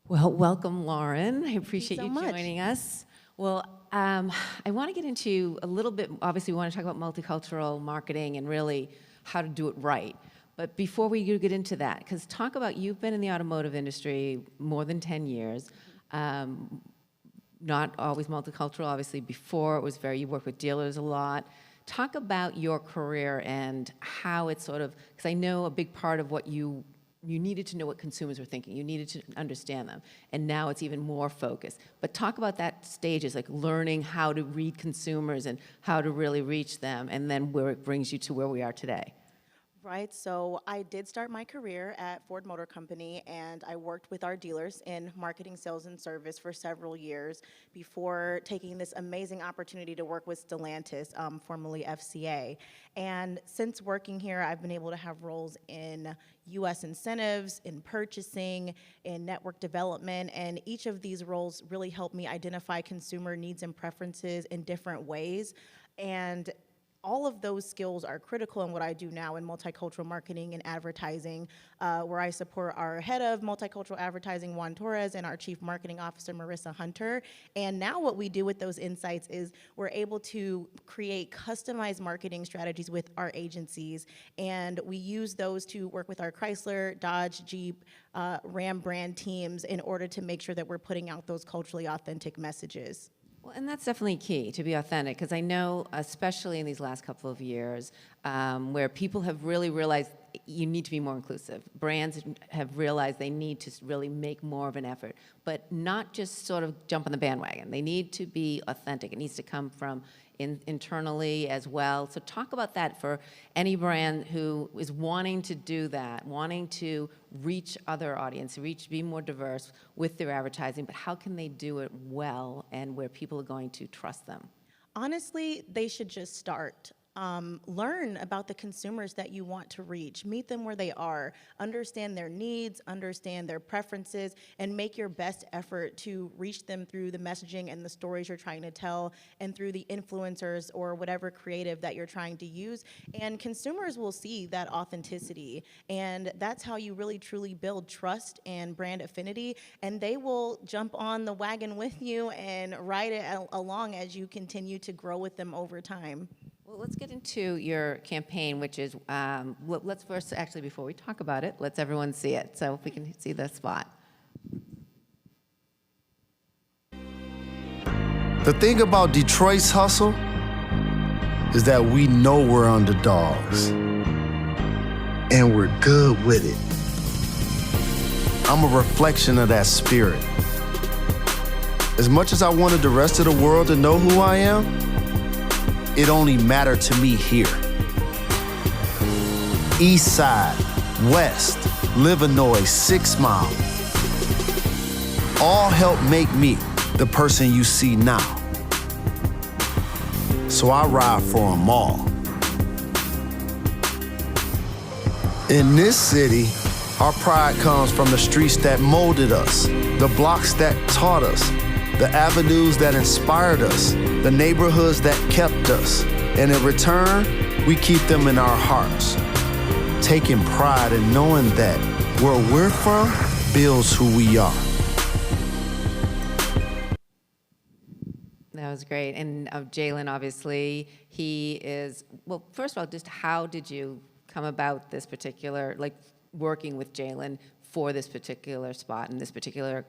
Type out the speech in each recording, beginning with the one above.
Well, welcome, Lauren. I appreciate so you much. joining us. Well, I want to get into a little bit, obviously we want to talk about multicultural marketing and really how to do it right. But before we get into that, because talk about, you've been in the automotive industry more than 10 years, not always multicultural, obviously before it was very, you worked with dealers a lot. Talk about your career and how it's sort of, because I know a big part of what you needed to know what consumers were thinking. You needed to understand them. And now it's even more focused. But talk about that stages, like learning how to read consumers and how to really reach them, and then where it brings you to where we are today. Right, so I did start my career at Ford Motor Company, and I worked with our dealers in marketing, sales, and service for several years before taking this amazing opportunity to work with Stellantis, formerly FCA. And since working here, I've been able to have roles in U.S. incentives, in purchasing, in network development, and each of these roles really helped me identify consumer needs and preferences in different ways. And all of those skills are critical in what I do now in multicultural marketing and advertising, where I support our head of multicultural advertising, Juan Torres, and our chief marketing officer, Marissa Hunter. And now what we do with those insights is we're able to create customized marketing strategies with our agencies, and we use those to work with our Chrysler, Dodge, Jeep, Ram brand teams in order to make sure that we're putting out those culturally authentic messages. Well, and that's definitely key, to be authentic, because I know, especially in these last couple of years, where people have really realized you need to be more inclusive. Brands have realized they need to really make more of an effort, but not just sort of jump on the bandwagon. They need to be authentic. It needs to come from internally as well. So talk about that for any brand who is wanting to do that, wanting to reach other audience, be more diverse with their advertising, but how can they do it well and where people are going to trust them? Honestly, they should just start. Learn about the consumers that you want to reach. Meet them where they are. Understand their needs, understand their preferences, and make your best effort to reach them through the messaging and the stories you're trying to tell, and through the influencers or whatever creative that you're trying to use. And consumers will see that authenticity. And that's how you really truly build trust and brand affinity. And they will jump on the wagon with you and ride it along as you continue to grow with them over time. Well, let's get into your campaign, which is, let's first, actually, before we talk about it, let's everyone see it. So if we can see the spot. The thing about Detroit's hustle is that we know we're underdogs, and we're good with it. I'm a reflection of that spirit. As much as I wanted the rest of the world to know who I am, it only mattered to me here. East Side, West, Livernois, 6 Mile. All help make me the person you see now. So I ride for them all. In this city, our pride comes from the streets that molded us, the blocks that taught us, the avenues that inspired us, the neighborhoods that kept us. And in return, we keep them in our hearts, taking pride in knowing that where we're from builds who we are. That was great. And Jalen, obviously, he is, well, first of all, just how did you come about this particular, like working with Jalen for this particular spot and this particular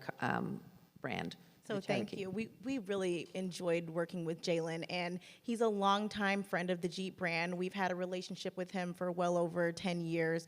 brand? So thank you. We really enjoyed working with Jalen, and he's a longtime friend of the Jeep brand. We've had a relationship with him for well over 10 years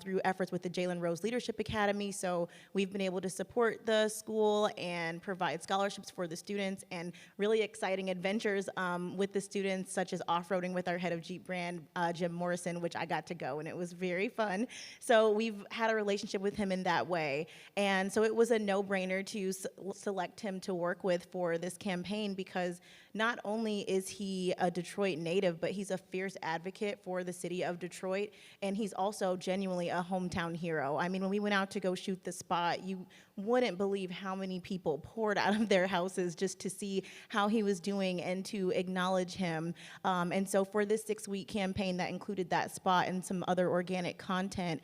through efforts with the Jalen Rose Leadership Academy. So we've been able to support the school and provide scholarships for the students, and really exciting adventures with the students, such as off-roading with our head of Jeep brand, Jim Morrison, which I got to go, and it was very fun. So we've had a relationship with him in that way. And so it was a no-brainer to select him him to work with for this campaign because not only is he a Detroit native, but he's a fierce advocate for the city of Detroit, and he's also genuinely a hometown hero. I mean, when we went out to go shoot the spot, you wouldn't believe how many people poured out of their houses just to see how he was doing and to acknowledge him. And so for this 6-week campaign that included that spot and some other organic content,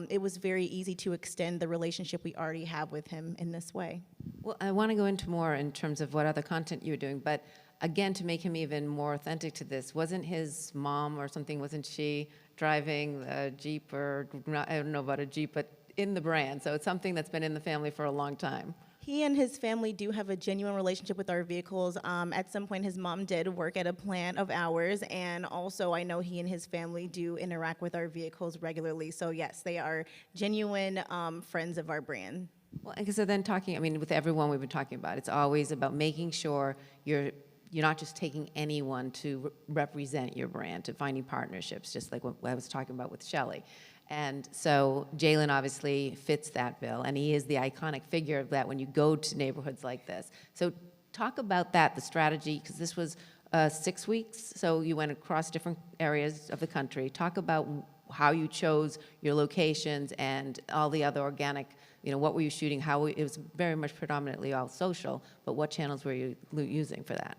it was very easy to extend the relationship we already have with him in this way. Well, I want to go into more in terms of what other content you were doing, but again, to make him even more authentic to this, wasn't his mom or something, wasn't she driving a Jeep or, I don't know about a Jeep, but in the brand, so it's something that's been in the family for a long time. He and his family do have a genuine relationship with our vehicles. At some point, his mom did work at a plant of ours, and also I know he and his family do interact with our vehicles regularly. So yes, they are genuine friends of our brand. Well, and so then talking, I mean, with everyone we've been talking about, it's always about making sure you're not just taking anyone to represent your brand, to finding partnerships, just like what I was talking about with Shelley. And so Jalen obviously fits that bill, and he is the iconic figure of that when you go to neighborhoods like this. So talk about that, the strategy, because this was 6 weeks, so you went across different areas of the country. Talk about how you chose your locations and all the other organic, what were you shooting, it was very much predominantly all social, but what channels were you using for that?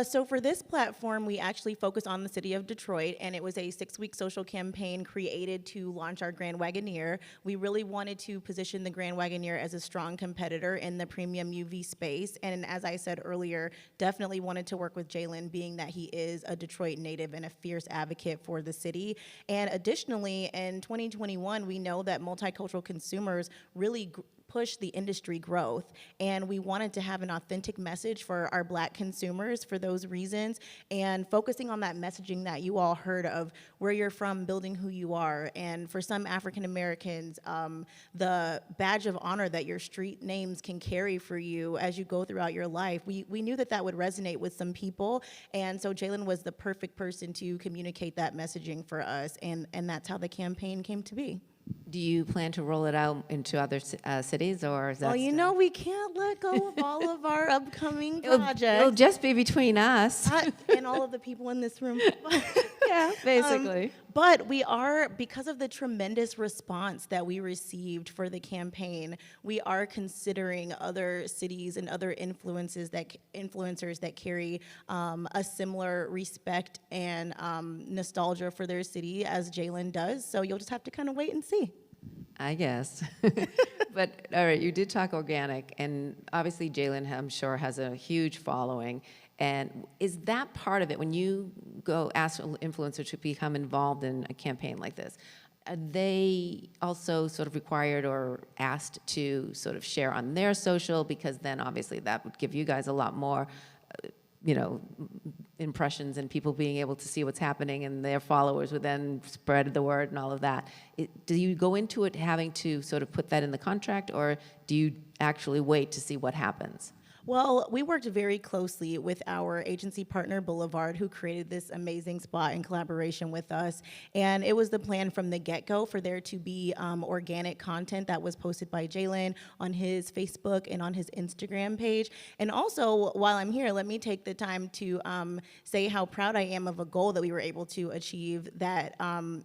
So for this platform, we actually focus on the city of Detroit, and it was a 6-week social campaign created to launch our Grand Wagoneer. We really wanted to position the Grand Wagoneer as a strong competitor in the premium UV space, and as I said earlier, definitely wanted to work with Jalen, being that he is a Detroit native and a fierce advocate for the city. And additionally, in 2021, we know that multicultural consumers really push the industry growth, and we wanted to have an authentic message for our Black consumers for those reasons, and focusing on that messaging that you all heard of where you're from, building who you are. And for some African Americans, the badge of honor that your street names can carry for you as you go throughout your life, we knew that would resonate with some people, and so Jalen was the perfect person to communicate that messaging for us, and that's how the campaign came to be. Do you plan to roll it out into other cities, or is that? Well, still... we can't let go of all of our upcoming projects. It'll just be between us. And all of the people in this room. Yeah, basically. But we are, because of the tremendous response that we received for the campaign, we are considering other cities and other influencers that carry a similar respect and nostalgia for their city as Jalen does. So you'll just have to kind of wait and see. I guess. But all right, you did talk organic, and obviously Jalen, I'm sure, has a huge following. And is that part of it when you go ask an influencer to become involved in a campaign like this? Are they also sort of required or asked to sort of share on their social? Because then obviously that would give you guys a lot more, impressions and people being able to see what's happening, and their followers would then spread the word and all of that. Do you go into it having to sort of put that in the contract, or do you actually wait to see what happens? Well, we worked very closely with our agency partner, Boulevard, who created this amazing spot in collaboration with us. And it was the plan from the get-go for there to be organic content that was posted by Jalen on his Facebook and on his Instagram page. And also, while I'm here, let me take the time to say how proud I am of a goal that we were able to achieve that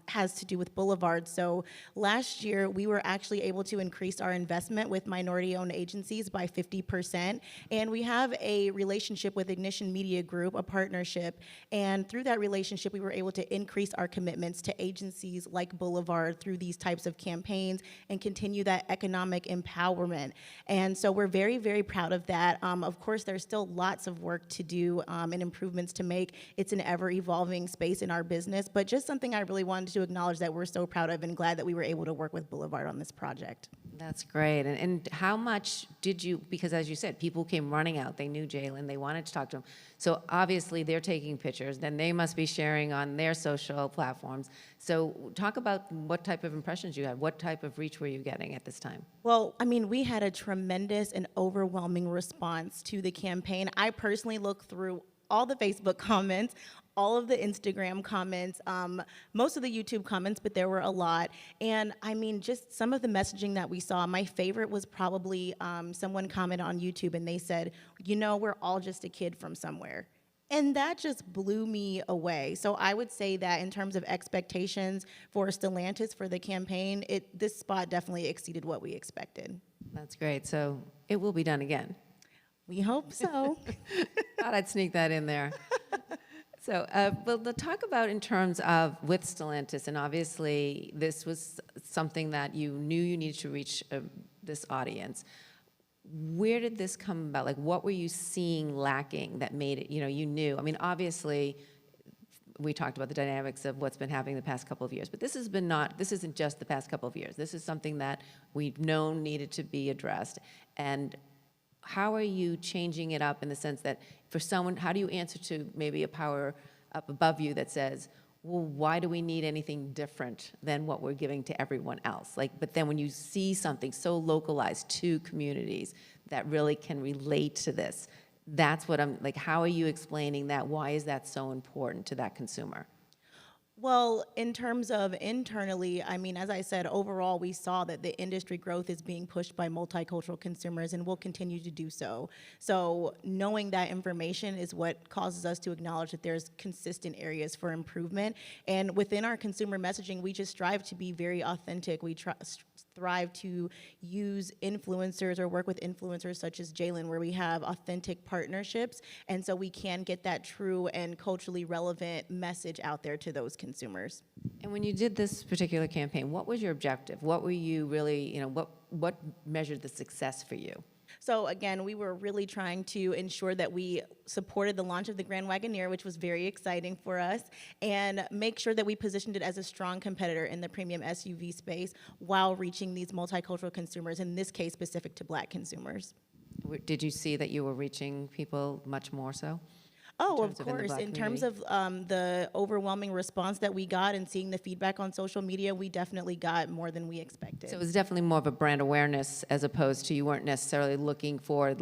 has to do with Boulevard. So last year, we were actually able to increase our investment with minority-owned agencies by 50%. And we have a relationship with Ignition Media Group, a partnership, and through that relationship, we were able to increase our commitments to agencies like Boulevard through these types of campaigns and continue that economic empowerment. And so we're very, very proud of that. Of course, there's still lots of work to do and improvements to make. It's an ever-evolving space in our business, but just something I really wanted to acknowledge that we're so proud of and glad that we were able to work with Boulevard on this project. That's great. And how much did you, because as you said, people came running out. They knew Jalen. They wanted to talk to him. So obviously they're taking pictures. Then they must be sharing on their social platforms. So talk about what type of impressions you had. What type of reach were you getting at this time? Well, I mean, we had a tremendous and overwhelming response to the campaign. I personally looked through all the Facebook comments, all of the Instagram comments, most of the YouTube comments, but there were a lot. And I mean, just some of the messaging that we saw, my favorite was probably someone commented on YouTube and they said, you know, we're all just a kid from somewhere. And that just blew me away. So I would say that in terms of expectations for Stellantis for the campaign, this spot definitely exceeded what we expected. That's great. So it will be done again. We hope so. Thought I'd sneak that in there. So, well, to talk about in terms of with Stellantis, and obviously this was something that you knew you needed to reach this audience. Where did this come about? Like, what were you seeing lacking that made it, you knew? I mean, obviously, we talked about the dynamics of what's been happening the past couple of years, but this isn't just the past couple of years. This is something that we've known needed to be addressed. And how are you changing it up in the sense that for someone, how do you answer to maybe a power up above you that says, well, why do we need anything different than what we're giving to everyone else? But then when you see something so localized to communities that really can relate to this, that's what I'm, how are you explaining that? Why is that so important to that consumer? Well, in terms of internally, I mean, as I said, overall, we saw that the industry growth is being pushed by multicultural consumers and will continue to do so. So knowing that information is what causes us to acknowledge that there's consistent areas for improvement. And within our consumer messaging, we just strive to be very authentic. We strive to use influencers or work with influencers such as Jalen, where we have authentic partnerships. And so we can get that true and culturally relevant message out there to those consumers. And when you did this particular campaign, what was your objective? What were you really, what measured the success for you? So again, we were really trying to ensure that we supported the launch of the Grand Wagoneer, which was very exciting for us, and make sure that we positioned it as a strong competitor in the premium SUV space while reaching these multicultural consumers, in this case specific to Black consumers. Did you see that you were reaching people much more so? Oh, of course. In terms of the overwhelming response that we got and seeing the feedback on social media, we definitely got more than we expected. So it was definitely more of a brand awareness as opposed to you weren't necessarily looking for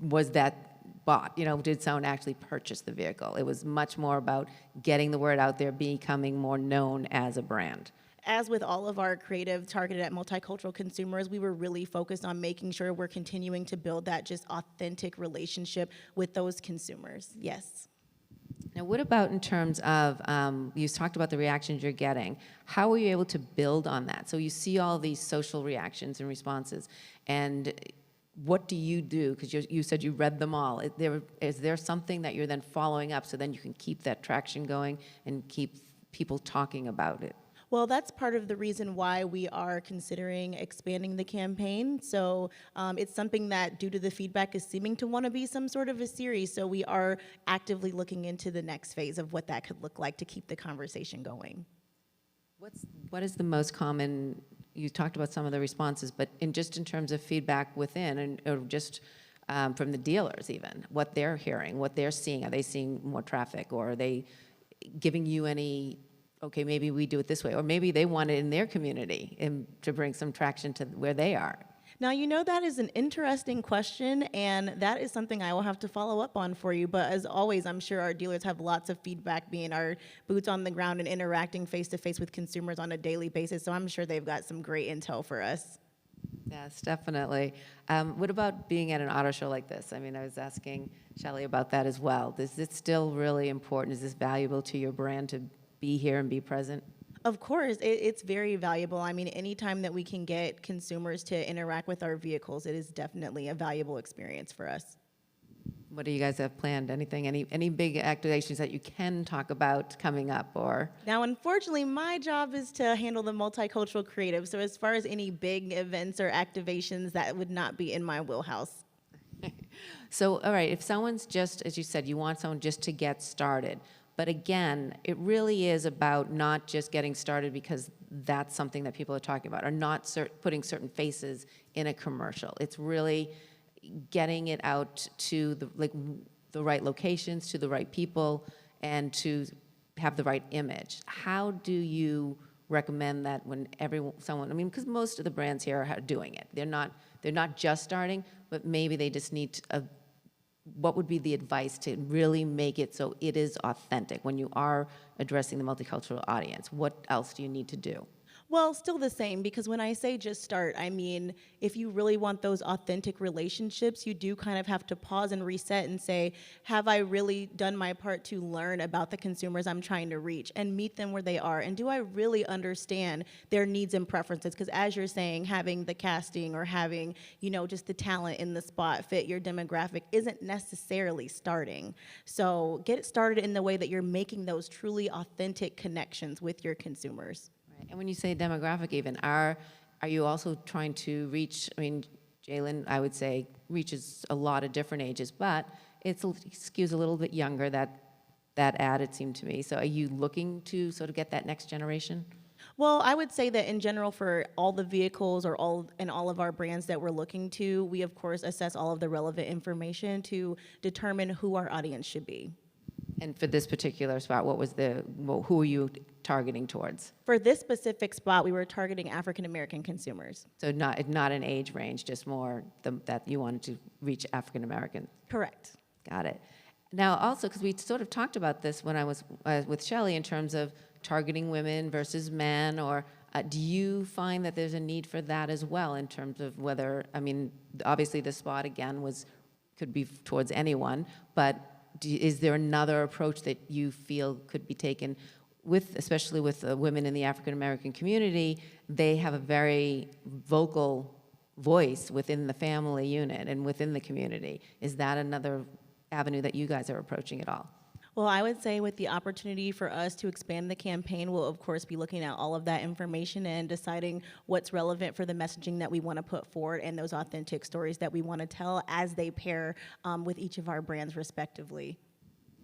was that bought, did someone actually purchase the vehicle? It was much more about getting the word out there, becoming more known as a brand. As with all of our creative targeted at multicultural consumers, we were really focused on making sure we're continuing to build that just authentic relationship with those consumers. Yes. Now, what about in terms of, you talked about the reactions you're getting. How were you able to build on that? So you see all these social reactions and responses, and what do you do? Because you said you read them all. Is there something that you're then following up so then you can keep that traction going and keep people talking about it? Well, that's part of the reason why we are considering expanding the campaign. So it's something that, due to the feedback, is seeming to want to be some sort of a series. So we are actively looking into the next phase of what that could look like to keep the conversation going. What is the most common? You talked about some of the responses, but in terms of feedback within, or just from the dealers even, what they're hearing, what they're seeing. Are they seeing more traffic, or are they giving you any? Okay, maybe we do it this way, or maybe they want it in their community and to bring some traction to where they are. Now, that is an interesting question, and that is something I will have to follow up on for you. But as always, I'm sure our dealers have lots of feedback, being our boots on the ground and interacting face-to-face with consumers on a daily basis. So I'm sure they've got some great intel for us. Yes, definitely. What about being at an auto show like this? I mean, I was asking Shelley about that as well. Is it still really important? Is this valuable to your brand to be here and be present? Of course, it's very valuable. I mean, anytime that we can get consumers to interact with our vehicles, it is definitely a valuable experience for us. What do you guys have planned? Anything, any big activations that you can talk about coming up, or? Now, unfortunately, my job is to handle the multicultural creative. So as far as any big events or activations, that would not be in my wheelhouse. So, all right, if someone's just, as you said, you want someone just to get started. But again, it really is about not just getting started because that's something that people are talking about, or not putting certain faces in a commercial. It's really getting it out to the right locations, to the right people, and to have the right image. How do you recommend that when someone, I mean, because most of the brands here are doing it. They're not just starting, but maybe they just need what would be the advice to really make it so it is authentic when you are addressing the multicultural audience? What else do you need to do? Well, still the same, because when I say just start, I mean, if you really want those authentic relationships, you do kind of have to pause and reset and say, have I really done my part to learn about the consumers I'm trying to reach and meet them where they are? And do I really understand their needs and preferences? Because as you're saying, having the casting or having, just the talent in the spot fit your demographic isn't necessarily starting. So get it started in the way that you're making those truly authentic connections with your consumers. And when you say demographic even, are you also trying to reach, I mean, Jalen, I would say, reaches a lot of different ages, but it skews a little bit younger, that ad, it seemed to me. So are you looking to sort of get that next generation? Well, I would say that in general for all the vehicles or all of our brands that we're looking to, we of course assess all of the relevant information to determine who our audience should be. And for this particular spot, who are you targeting towards? For this specific spot, we were targeting African American consumers. So not an age range, just more that you wanted to reach African Americans. Correct. Got it. Now also, because we sort of talked about this when I was with Shelley in terms of targeting women versus men, or do you find that there's a need for that as well in terms of whether, I mean, obviously the spot again could be towards anyone, but is there another approach that you feel could be taken especially with women in the African American community? They have a very vocal voice within the family unit and within the community. Is that another avenue that you guys are approaching at all? Well, I would say with the opportunity for us to expand the campaign, we'll of course be looking at all of that information and deciding what's relevant for the messaging that we want to put forward and those authentic stories that we want to tell as they pair with each of our brands respectively.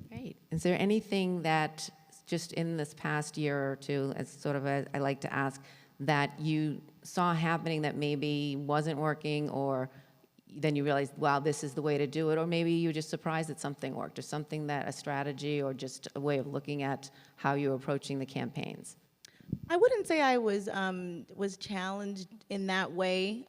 Great. Is there anything that just in this past year or two, as sort of I like to ask, that you saw happening that maybe wasn't working, or then you realized, wow, this is the way to do it, or maybe you were just surprised that something worked, or something that a strategy or just a way of looking at how you're approaching the campaigns? I wouldn't say I was challenged in that way.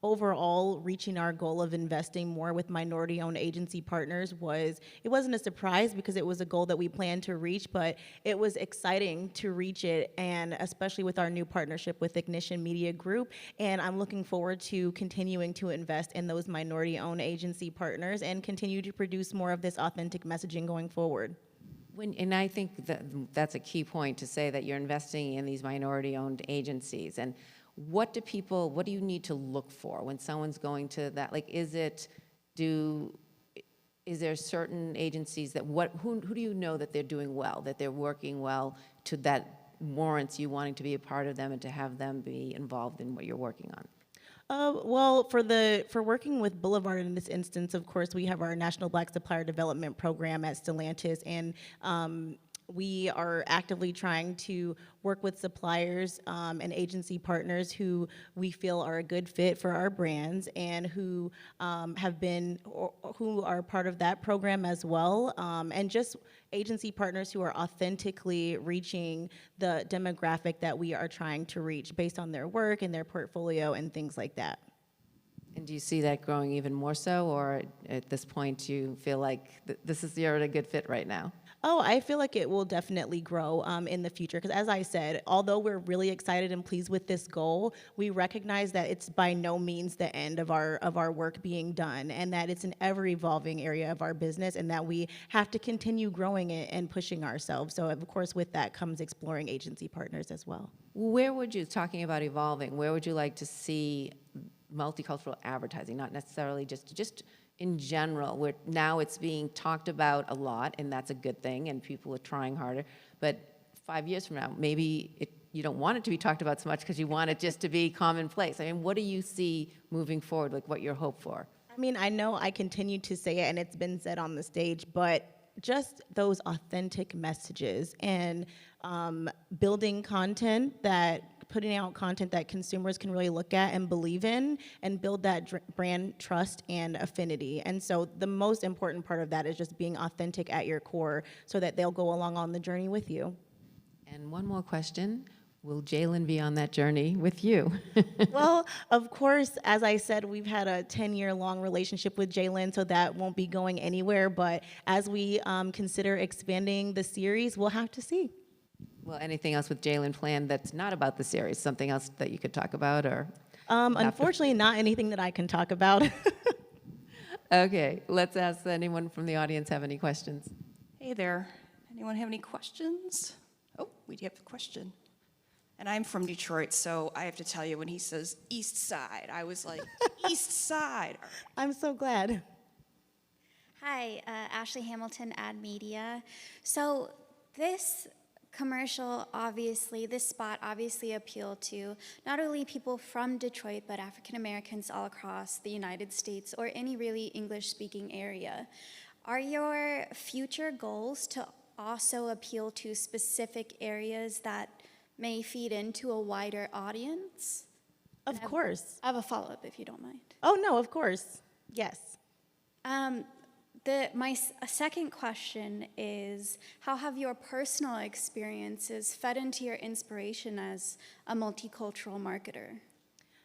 Overall, reaching our goal of investing more with minority-owned agency partners it wasn't a surprise because it was a goal that we planned to reach, but it was exciting to reach it, and especially with our new partnership with Ignition Media Group. And I'm looking forward to continuing to invest in those minority-owned agency partners and continue to produce more of this authentic messaging going forward. And I think that's a key point to say that you're investing in these minority-owned agencies. And what do you need to look for when someone's going to that? Like, is there certain agencies that who do you know that they're doing well, that they're working well, to that warrants you wanting to be a part of them and to have them be involved in what you're working on? Well, for working with Boulevard in this instance, of course, we have our National Black Supplier Development Program at Stellantis, and we are actively trying to work with suppliers and agency partners who we feel are a good fit for our brands and who who are part of that program as well, and just agency partners who are authentically reaching the demographic that we are trying to reach based on their work and their portfolio and things like that. And do you see that growing even more so, or at this point you feel like you're at a good fit right now? Oh, I feel like it will definitely grow in the future, because as I said, although we're really excited and pleased with this goal, we recognize that it's by no means the end of our work being done, and that it's an ever-evolving area of our business, and that we have to continue growing it and pushing ourselves. So of course with that comes exploring agency partners as well. Talking about evolving, where would you like to see multicultural advertising, not necessarily just in general, where now it's being talked about a lot, and that's a good thing, and people are trying harder. But 5 years from now, maybe you don't want it to be talked about so much because you want it just to be commonplace. I mean, what do you see moving forward, like what your hope for? I mean, I know I continue to say it, and it's been said on the stage, but just those authentic messages and putting out content that consumers can really look at and believe in and build that brand trust and affinity. And so the most important part of that is just being authentic at your core so that they'll go along on the journey with you. And one more question. Will Jalen be on that journey with you? Well, of course, as I said, we've had a 10-year-long relationship with Jalen, so that won't be going anywhere. But as we consider expanding the series, we'll have to see. Well, anything else with Jalen planned that's not about the series? Something else that you could talk about, or? Unfortunately, not anything that I can talk about. Okay, let's ask anyone from the audience have any questions. Hey there. Anyone have any questions? Oh, we do have a question. And I'm from Detroit, so I have to tell you, when he says East Side, I was like, East Side. I'm so glad. Hi, Ashley Hamilton, Ad Media. So this commercial, obviously, this spot obviously appealed to not only people from Detroit, but African Americans all across the United States or any really English-speaking area. Are your future goals to also appeal to specific areas that may feed into a wider audience? Of course. I have a follow-up if you don't mind. Oh, no, of course. Yes. My second question is, how have your personal experiences fed into your inspiration as a multicultural marketer?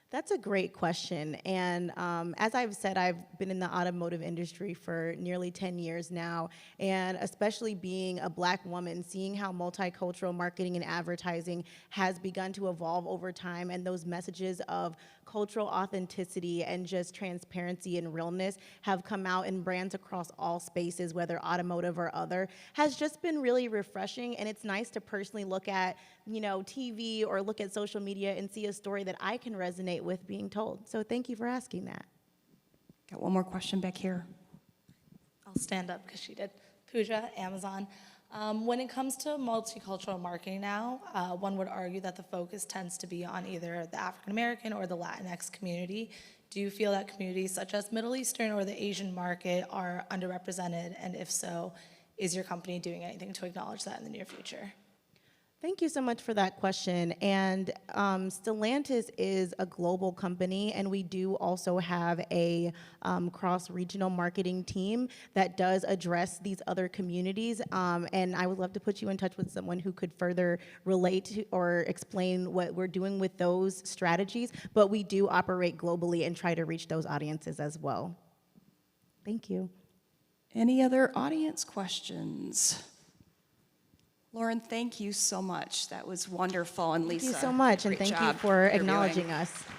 That's a great question. And as I've said, I've been in the automotive industry for nearly 10 years now. And especially being a Black woman, seeing how multicultural marketing and advertising has begun to evolve over time, and those messages of cultural authenticity and just transparency and realness have come out in brands across all spaces, whether automotive or other, has just been really refreshing. And it's nice to personally look at, TV or look at social media and see a story that I can resonate with being told. So thank you for asking that. Got one more question back here. I'll stand up because she did. Pooja, Amazon. When it comes to multicultural marketing now, one would argue that the focus tends to be on either the African American or the Latinx community. Do you feel that communities such as Middle Eastern or the Asian market are underrepresented? And if so, is your company doing anything to acknowledge that in the near future? Thank you so much for that question. And Stellantis is a global company, and we do also have a cross-regional marketing team that does address these other communities. And I would love to put you in touch with someone who could further relate to or explain what we're doing with those strategies. But we do operate globally and try to reach those audiences as well. Thank you. Any other audience questions? Lauren, thank you so much. That was wonderful. And Lisa, Thank you so much, and great thank you job for interviewing. acknowledging us.